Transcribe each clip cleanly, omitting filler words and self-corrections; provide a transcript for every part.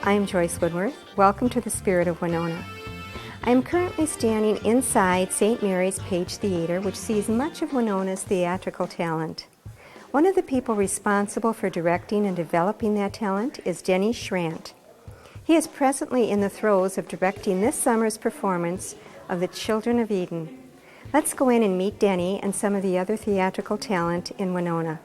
I'm Joyce Woodworth. Welcome to the Spirit of Winona. I am currently standing inside St. Mary's Page Theater, which sees much of Winona's theatrical talent. One of the people responsible for directing and developing that talent is Denny Schrant. He is presently in the throes of directing this summer's performance of The Children of Eden. Let's go in and meet Denny and some of the other theatrical talent in Winona.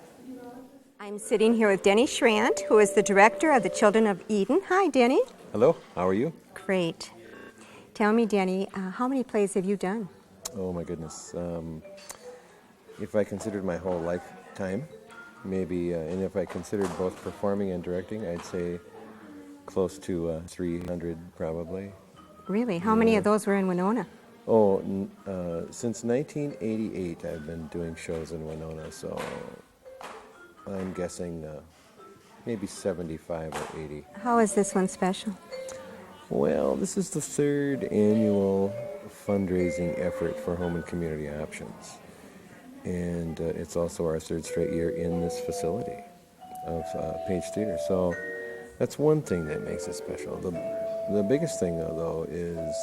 I'm sitting here with Denny Schrant, who is the director of The Children of Eden. Hi, Denny. Hello, how are you? Great. Tell me, Denny, how many plays have you done? Oh my goodness. If I considered my whole lifetime, maybe, and if I considered both performing and directing, I'd say close to 300 probably. Really? How many of those were in Winona? Oh, since 1988 I've been doing shows in Winona, so I'm guessing maybe 75 or 80. How is this one special? Well, this is the third annual fundraising effort for Home and Community Options. And it's also our third straight year in this facility of Page Theater. So that's one thing that makes it special. The biggest thing, though, is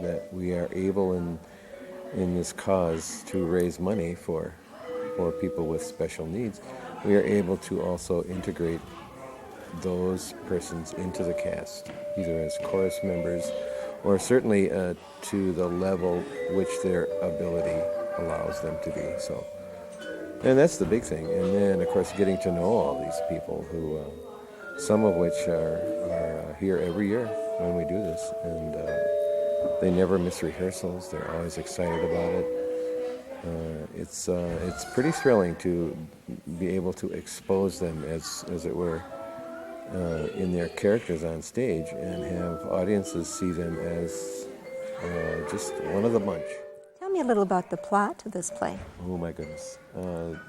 that we are able in this cause to raise money for people with special needs. We are able to also integrate those persons into the cast, either as chorus members or certainly to the level which their ability allows them to be. So, and that's the big thing. And then, of course, getting to know all these people who, some of which are here every year when we do this, and they never miss rehearsals. They're always excited about it. It's pretty thrilling to be able to expose them, as it were, in their characters on stage, and have audiences see them as just one of the bunch. Tell me a little about the plot of this play. Oh my goodness.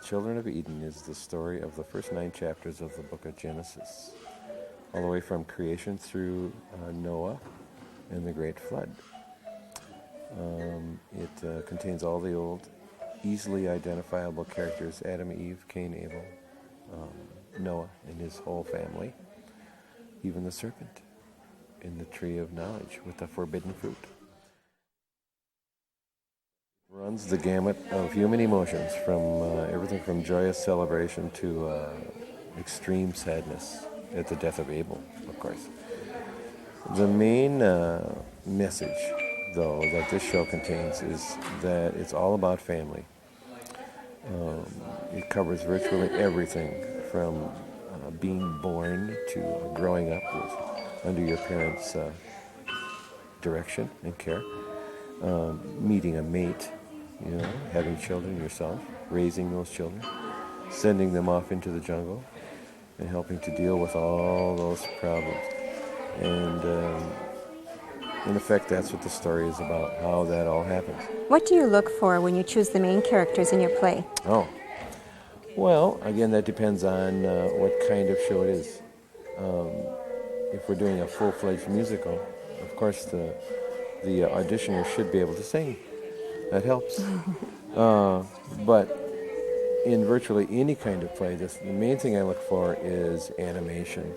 Children of Eden is the story of the first 9 chapters of the book of Genesis, all the way from creation through Noah and the Great Flood. It contains all the old, easily identifiable characters: Adam, Eve, Cain, Abel, Noah and his whole family, even the serpent in the tree of knowledge with the forbidden fruit. Runs the gamut of human emotions, from everything from joyous celebration to extreme sadness at the death of Abel, of course. The main message, though, that this show contains is that it's all about family. It covers virtually everything from being born to growing up under your parents' direction and care, meeting a mate, having children yourself, raising those children, sending them off into the jungle, and helping to deal with all those problems. And in effect, that's what the story is about, how that all happens. What do you look for when you choose the main characters in your play? Oh, well, again, that depends on what kind of show it is. If we're doing a full-fledged musical, of course, the auditioner should be able to sing. That helps. But in virtually any kind of play, the main thing I look for is animation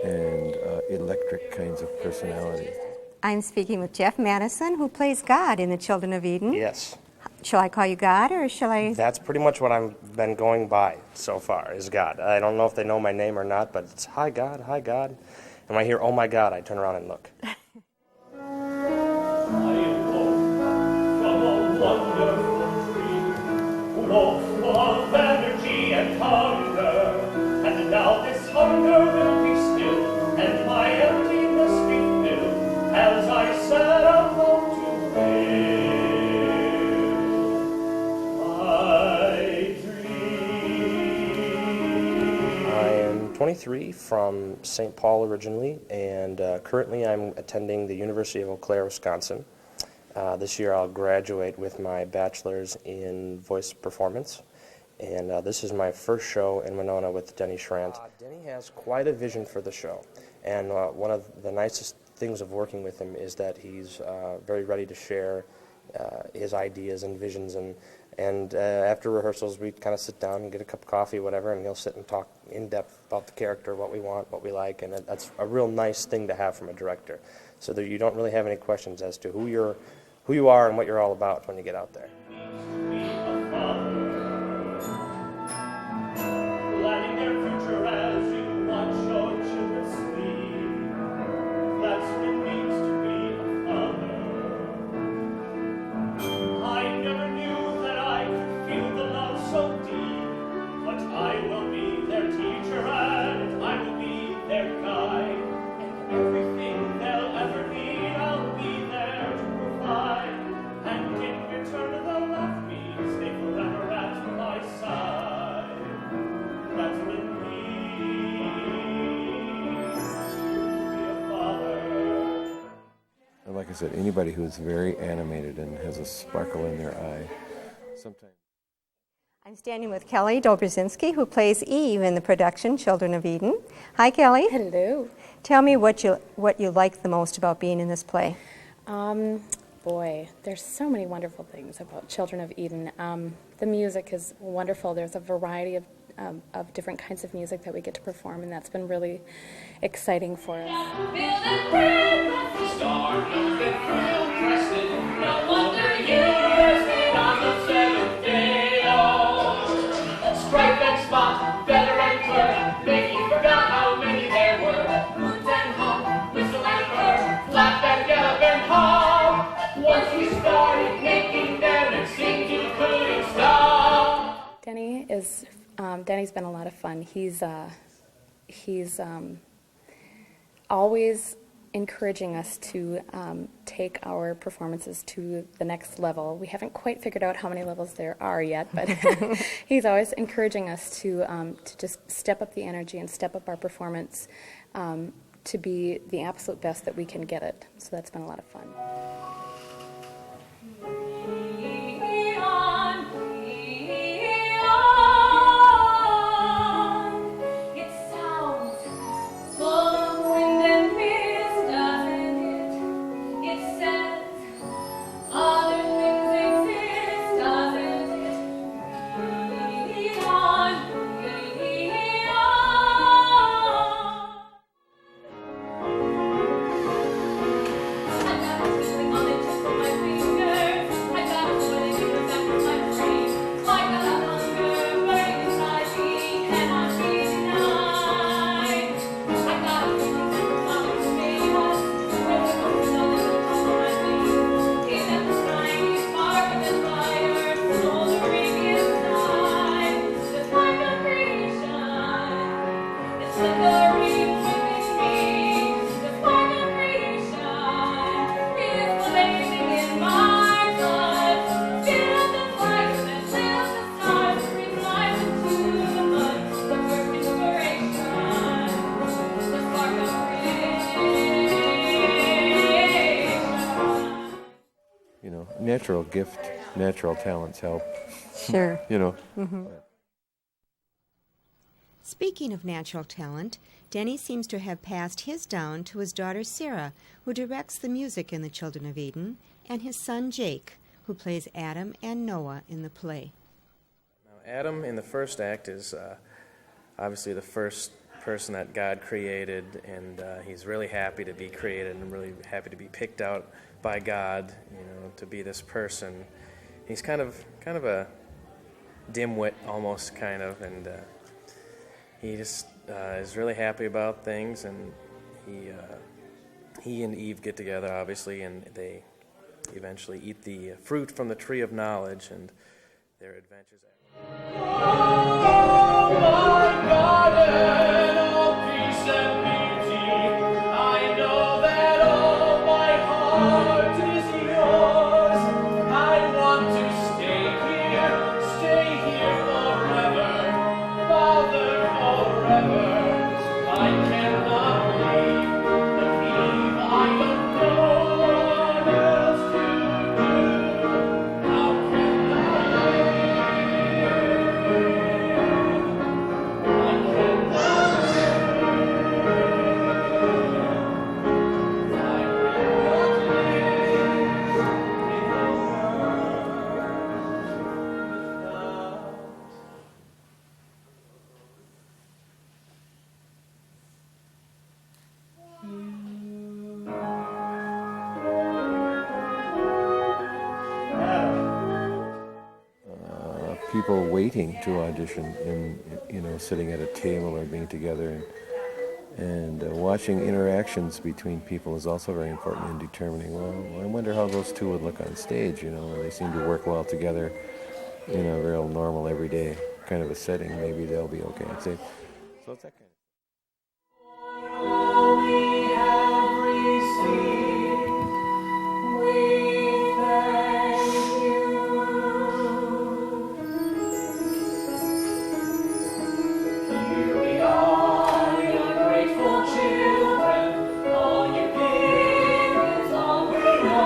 and electric kinds of personality. I'm speaking with Jeff Madison, who plays God in The Children of Eden. Yes. Shall I call you God, or shall I? That's pretty much what I've been going by so far, is God. I don't know if they know my name or not, but it's hi, God, hi, God. And when I hear, oh, my God, I turn around and look. Of energy and hunger, and now this hunger will be still, and my emptiness be filled, as I set out to live my dream. I am 23, from St. Paul originally, and currently I'm attending the University of Eau Claire, Wisconsin. This year I'll graduate with my bachelor's in voice performance, and this is my first show in Winona with Denny Schrant. Denny has quite a vision for the show, and one of the nicest things of working with him is that he's very ready to share his ideas and visions, and after rehearsals we kind of sit down and get a cup of coffee, whatever, and he'll sit and talk in depth about the character, what we want, what we like, and that's a real nice thing to have from a director, so that you don't really have any questions as to who you are and what you're all about when you get out there. Planning their future as you watch your children sleep. That's what it means to be a father. I never knew that I could feel the love so deep, but I will be their teacher and I will be their guide, and everything they'll ever need I'll be there to provide, and in return they'll love me, stay forever at my side. That's what it means to be a father. And like I said, anybody who is very animated and has a sparkle in their eye, sometimes. I'm standing with Kelly Dobrzinski, who plays Eve in the production Children of Eden. Hi, Kelly. Hello. Tell me what you like the most about being in this play. Boy, there's so many wonderful things about Children of Eden. The music is wonderful. There's a variety of different kinds of music that we get to perform, and that's been really exciting for us. Stripe and spot, feather and fur, Mickey forgot how many there were. Hoot and honk, whistle and purr, flap and gallop and haw. Once we started making them, it seemed you couldn't stop. Denny's been a lot of fun. He's always encouraging us to take our performances to the next level. We haven't quite figured out how many levels there are yet, but he's always encouraging us to just step up the energy and step up our performance to be the absolute best that we can get it. So that's been a lot of fun. Natural gift, natural talents help. Sure. Mm-hmm. Speaking of natural talent, Denny seems to have passed his down to his daughter Sarah, who directs the music in the Children of Eden, and his son Jake, who plays Adam and Noah in the play. Now, Adam in the first act is obviously the first person that God created, and he's really happy to be created and really happy to be picked out by God, to be this person. He's kind of a dimwit almost, and he just is really happy about things, and he and Eve get together, obviously, and they eventually eat the fruit from the tree of knowledge, and their adventures. Oh, my garden, all peace and beauty, I know that all my heart is yours. I want to stay here forever, Father, forever. I cannot leave, but Eve, I don't know what else to do. How can I leave? people waiting to audition and, you know, sitting at a table or being together, and watching interactions between people is also very important in determining, well, I wonder how those two would look on stage, you know, where they seem to work well together in a real normal, everyday kind of a setting. Maybe they'll be okay. So it's that kind of. All we have received, we thank you. Here we are, your grateful children. All you give is all we know.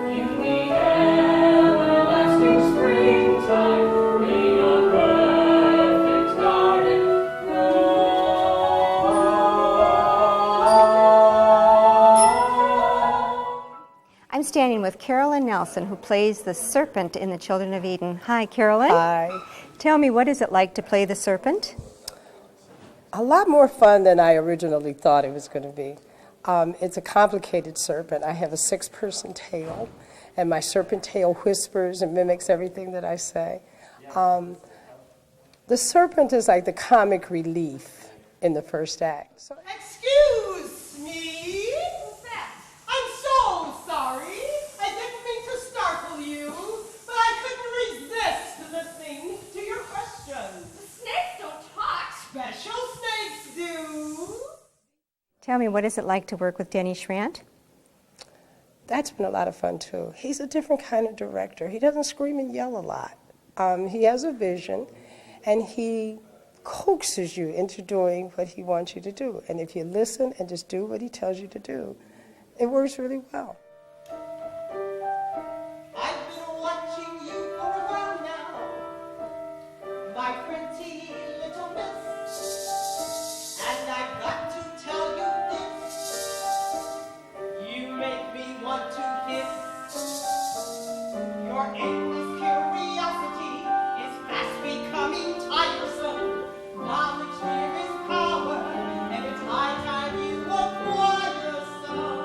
In the everlasting springtime, may your perfect garden grow. I'm standing with Carolyn Nelson, who plays the serpent in The Children of Eden. Hi, Carolyn. Hi. Tell me, what is it like to play the serpent? A lot more fun than I originally thought it was going to be. It's a complicated serpent. I have a 6-person tail, and my serpent tail whispers and mimics everything that I say. The serpent is like the comic relief in the first act. So, Excuse me? What's that? I'm so sorry. I didn't mean to startle you, but I couldn't resist listening to your questions. The snakes don't talk. Special snakes do. Tell me, what is it like to work with Denny Schrant? that's been a lot of fun too. He's a different kind of director. He doesn't scream and yell a lot. He has a vision, and he coaxes you into doing what he wants you to do. And if you listen and just do what he tells you to do, it works really well. I've been watching you for a while now, my pretty little miss, and I've got to tell you this, you make me want to kiss. Your endless curiosity is fast becoming tiresome. Knowledge here is power, and it's high time you acquire some.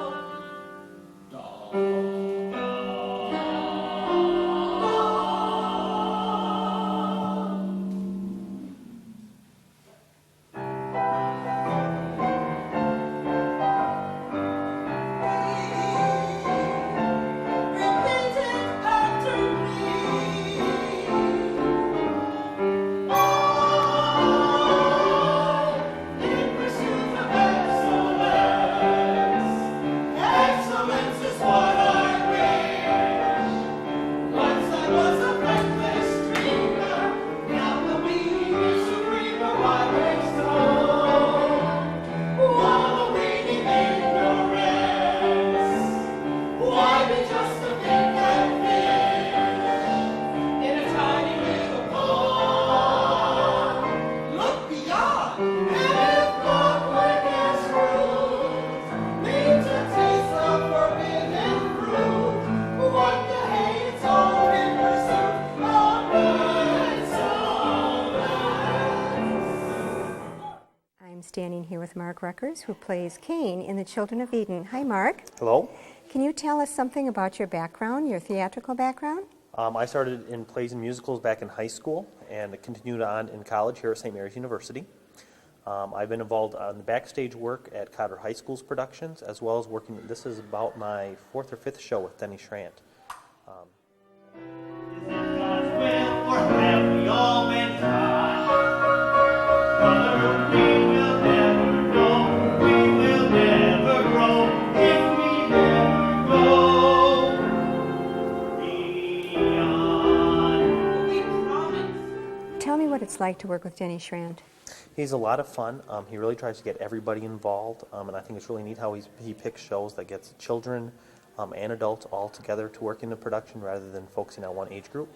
Standing here with Mark Ruckers, who plays Cain in The Children of Eden. Hi, Mark. Hello. Can you tell us something about your background, your theatrical background? I started in plays and musicals back in high school and continued on in college here at St. Mary's University. I've been involved on the backstage work at Cotter High School's productions, as well as working, this is about my 4th or 5th show with Denny Schrant. Is it God's will, or have we all been taught? Brother, we will never know, we will never grow, if we never go beyond. We promise. Tell me what it's like to work with Denny Schrant. He's a lot of fun. He really tries to get everybody involved, and I think it's really neat how he picks shows that gets children and adults all together to work in the production rather than focusing on one age group.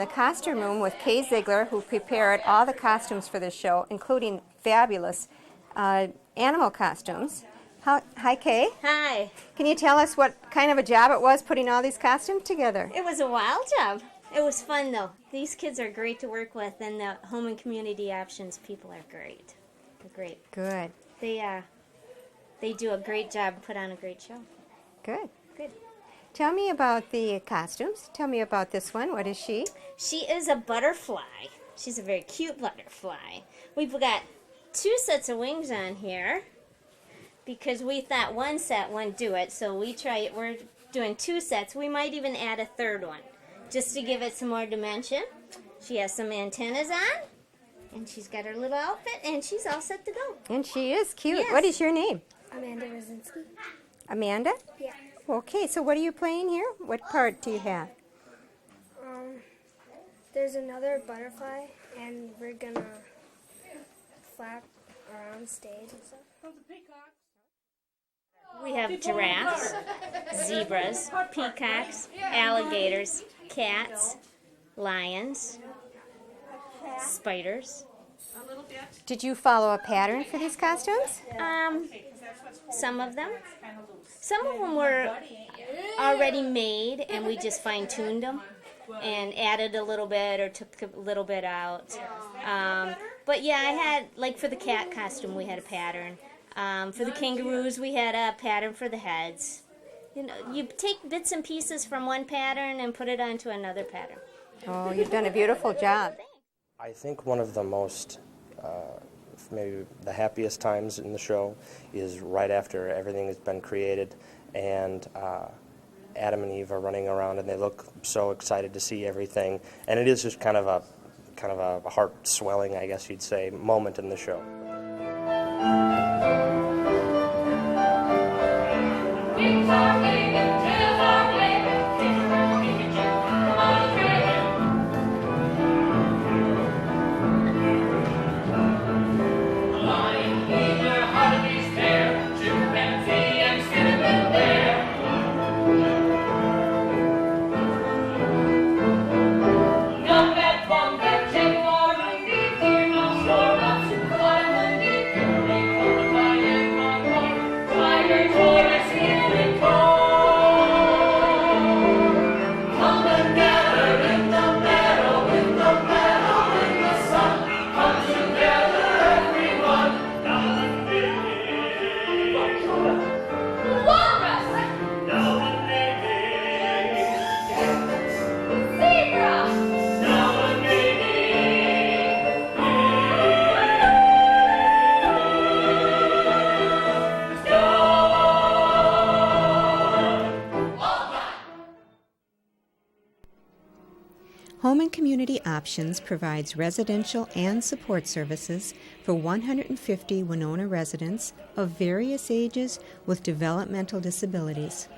the costume room with Kay Ziegler, who prepared all the costumes for this show, including fabulous animal costumes. Hi, Kay. Hi. Can you tell us what kind of a job it was putting all these costumes together? It was a wild job. It was fun, though. These kids are great to work with, and the home and community options people are great. They're great. Good. They do a great job and put on a great show. Good. Good. Tell me about the costumes. Tell me about this one. What is she? She is a butterfly. She's a very cute butterfly. We've got 2 sets of wings on here because we thought one set wouldn't do it, so we're doing 2 sets. We might even add a 3rd one just to give it some more dimension. She has some antennas on, and she's got her little outfit, and she's all set to go. And she is cute. Yes. What is your name? Amanda Rosinski. Amanda? Yeah. Okay, so what are you playing here? What part do you have? There's another butterfly, and we're gonna flap around stage and stuff. We have giraffes, zebras, peacocks, alligators, cats, lions, spiders. Did you follow a pattern for these costumes? Some of them. Some of them were already made, and we just fine-tuned them and added a little bit or took a little bit out. But yeah, I had, like for the cat costume, we had a pattern. For the kangaroos, we had a pattern for the heads. You know, you take bits and pieces from one pattern and put it onto another pattern. Oh, you've done a beautiful job. I think one of the most, maybe the happiest times in the show is right after everything has been created and Adam and Eve are running around and they look so excited to see everything. And it is just kind of a heart-swelling, I guess you'd say, moment in the show. Home and Community Options provides residential and support services for 150 Winona residents of various ages with developmental disabilities.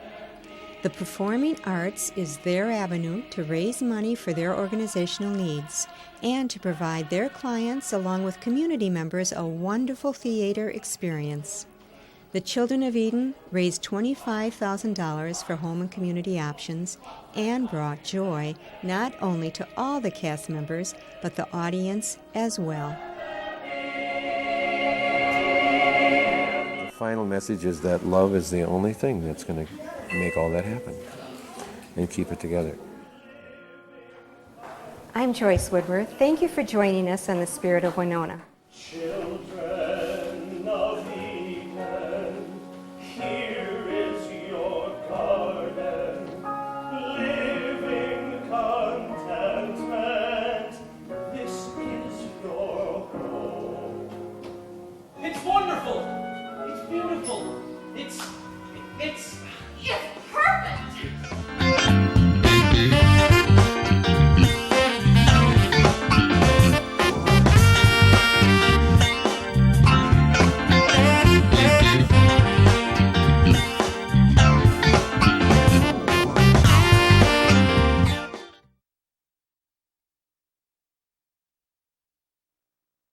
The performing arts is their avenue to raise money for their organizational needs and to provide their clients along with community members a wonderful theater experience. The Children of Eden raised $25,000 for Home and Community Options and brought joy not only to all the cast members, but the audience as well. The final message is that love is the only thing that's going to make all that happen and keep it together. I'm Joyce Woodworth. Thank you for joining us on the Spirit of Winona. Children